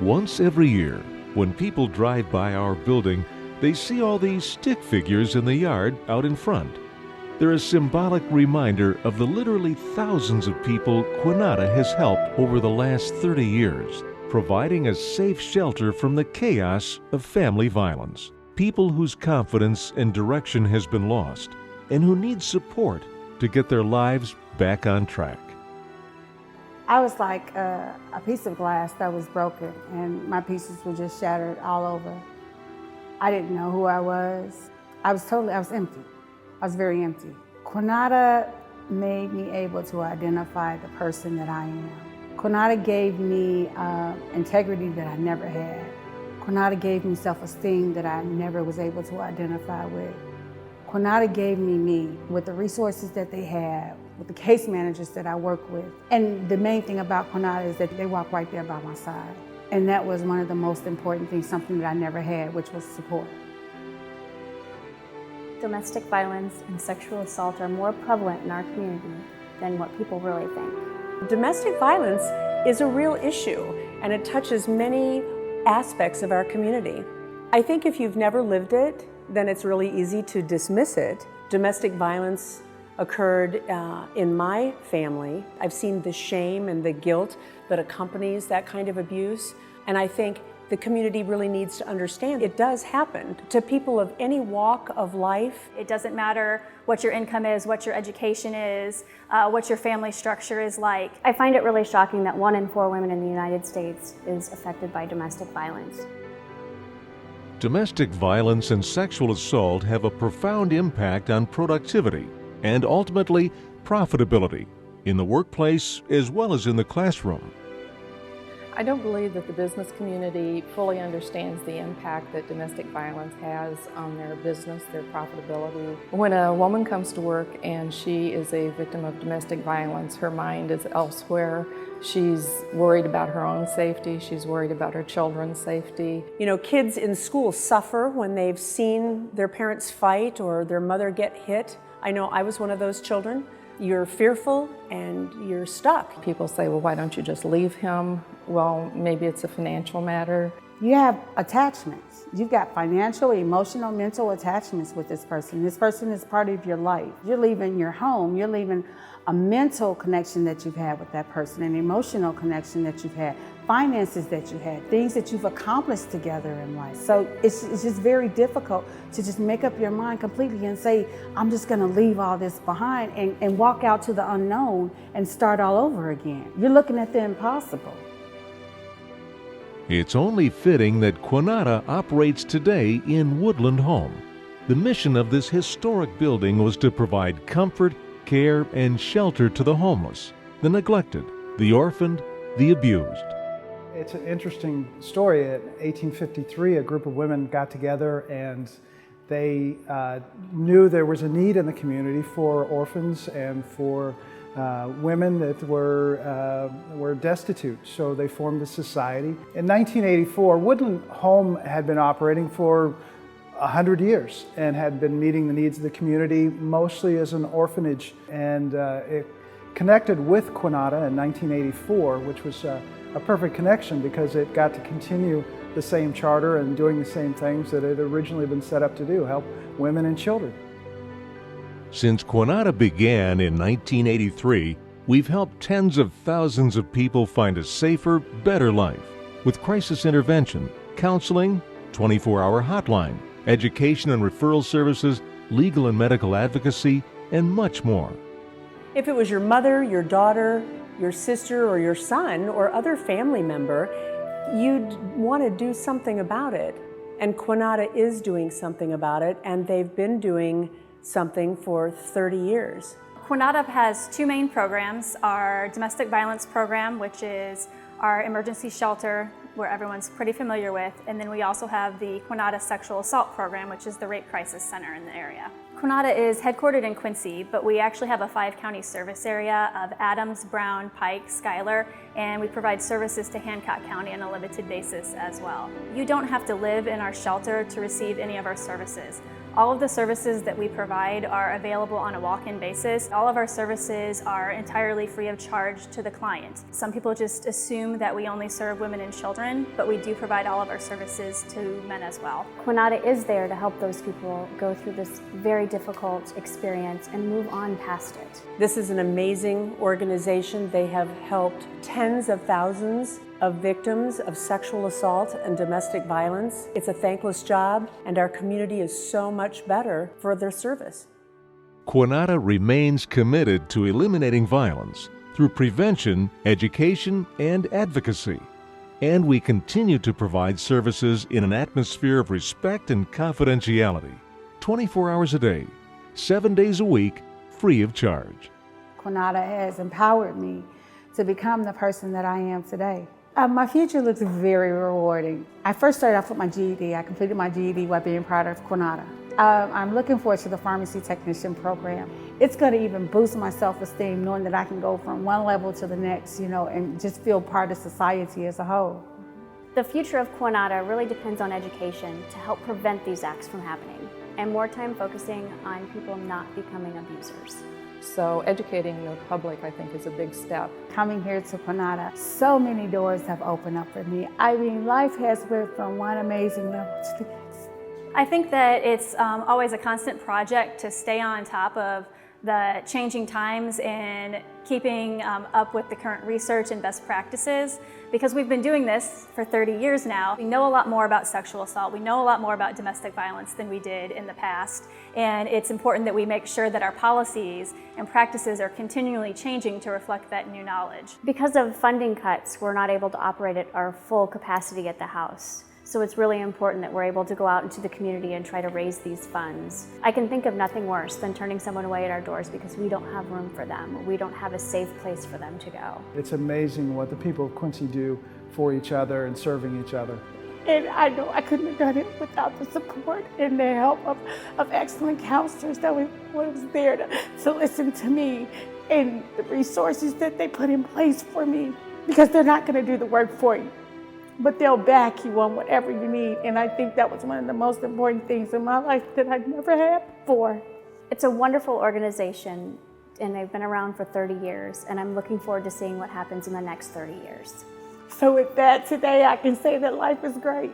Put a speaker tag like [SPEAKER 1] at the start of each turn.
[SPEAKER 1] Once every year, when people drive by our building, they see all these stick figures in the yard out in front. They're a symbolic reminder of the literally thousands of people Quanada has helped over the last 30 years, providing a safe shelter from the chaos of family violence. People whose confidence and direction has been lost and who need support to get their lives back on track.
[SPEAKER 2] I was like a piece of glass that was broken, and my pieces were just shattered all over. I didn't know who I was. I was empty. I was very empty. Quanada made me able to identify the person that I am. Quanada gave me integrity that I never had. Quanada gave me self-esteem that I never was able to identify with. Quanada gave me with the resources that they have, with the case managers that I work with. And the main thing about Quanada is that they walk right there by my side. And that was one of the most important things, something that I never had, which was support.
[SPEAKER 3] Domestic violence and sexual assault are more prevalent in our community than what people really think.
[SPEAKER 4] Domestic violence is a real issue, and it touches many aspects of our community. I think if you've never lived it, then it's really easy to dismiss it. Domestic violence occurred in my family. I've seen the shame and the guilt that accompanies that kind of abuse, and I think the community really needs to understand it does happen to people of any walk of life.
[SPEAKER 3] It doesn't matter what your income is, what your education is, what your family structure is like. I find it really shocking that 1 in 4 women in the United States is affected by domestic violence.
[SPEAKER 1] Domestic violence and sexual assault have a profound impact on productivity and ultimately profitability in the workplace as well as in the classroom.
[SPEAKER 5] I don't believe that the business community fully understands the impact that domestic violence has on their business, their profitability. When a woman comes to work and she is a victim of domestic violence, her mind is elsewhere. She's worried about her own safety. She's worried about her children's safety.
[SPEAKER 4] You know, kids in school suffer when they've seen their parents fight or their mother get hit. I know I was one of those children. You're fearful and you're stuck.
[SPEAKER 5] People say, well, why don't you just leave him? Well, maybe it's a financial matter.
[SPEAKER 2] You have attachments. You've got financial, emotional, mental attachments with this person. This person is part of your life. You're leaving your home. You're leaving a mental connection that you've had with that person, an emotional connection that you've had, finances that you had, things that you've accomplished together in life. So it's just very difficult to just make up your mind completely and say, I'm just gonna leave all this behind and walk out to the unknown and start all over again. You're looking at the impossible.
[SPEAKER 1] It's only fitting that Quanada operates today in Woodland Home. The mission of this historic building was to provide comfort, care, and shelter to the homeless, the neglected, the orphaned, the abused.
[SPEAKER 6] It's an interesting story. In 1853, a group of women got together and they knew there was a need in the community for orphans and for women that were destitute, so they formed a society. In 1984, Woodland Home had been operating for 100 years and had been meeting the needs of the community mostly as an orphanage, and it connected with Quanada in 1984, which was a perfect connection because it got to continue the same charter and doing the same things that it had originally been set up to do, help women and children.
[SPEAKER 1] Since Quanada began in 1983, we've helped tens of thousands of people find a safer, better life with crisis intervention, counseling, 24-hour hotline, education and referral services, legal and medical advocacy, and much more.
[SPEAKER 4] If it was your mother, your daughter, your sister, or your son, or other family member, you'd want to do something about it. And Quanada is doing something about it, and they've been doing something for 30 years.
[SPEAKER 3] Quanada has 2 main programs: our domestic violence program, which is our emergency shelter, where everyone's pretty familiar with, and then we also have the Quanada sexual assault program, which is the rape crisis center in the area. Quanada is headquartered in Quincy, but we actually have a 5-county service area of Adams, Brown, Pike, Schuyler, and we provide services to Hancock County on a limited basis as well. You don't have to live in our shelter to receive any of our services. All of the services that we provide are available on a walk-in basis. All of our services are entirely free of charge to the client. Some people just assume that we only serve women and children, but we do provide all of our services to men as well.
[SPEAKER 7] Quanada is there to help those people go through this very difficult experience and move on past it.
[SPEAKER 4] This is an amazing organization. They have helped tens of thousands of victims of sexual assault and domestic violence. It's a thankless job, and our community is so much better for their service.
[SPEAKER 1] Quanada remains committed to eliminating violence through prevention, education, and advocacy. And we continue to provide services in an atmosphere of respect and confidentiality, 24 hours a day, 7 days a week, free of charge.
[SPEAKER 2] Quanada has empowered me to become the person that I am today. My future looks very rewarding. I first started off with my GED. I completed my GED while being part of Quanada. I'm looking forward to the pharmacy technician program. It's going to even boost my self-esteem knowing that I can go from one level to the next, and just feel part of society as a whole.
[SPEAKER 7] The future of Quanada really depends on education to help prevent these acts from happening, and more time focusing on people not becoming abusers.
[SPEAKER 5] So educating the public, I think, is a big step.
[SPEAKER 2] Coming here to Quanada, so many doors have opened up for me. I mean, life has went from one amazing level to the next.
[SPEAKER 3] I think that it's always a constant project to stay on top of the changing times and keeping up with the current research and best practices, because we've been doing this for 30 years now. We know a lot more about sexual assault, we know a lot more about domestic violence than we did in the past, and it's important that we make sure that our policies and practices are continually changing to reflect that new knowledge.
[SPEAKER 7] Because of funding cuts, we're not able to operate at our full capacity at the house. So it's really important that we're able to go out into the community and try to raise these funds. I can think of nothing worse than turning someone away at our doors because we don't have room for them. We don't have a safe place for them to go.
[SPEAKER 6] It's amazing what the people of Quincy do for each other and serving each other.
[SPEAKER 2] And I know I couldn't have done it without the support and the help of excellent counselors that was there to listen to me, and the resources that they put in place for me, because they're not going to do the work for you, but they'll back you on whatever you need. And I think that was one of the most important things in my life that I've never had before.
[SPEAKER 7] It's a wonderful organization, and they've been around for 30 years, and I'm looking forward to seeing what happens in the next 30 years.
[SPEAKER 2] So with that, today I can say that life is great.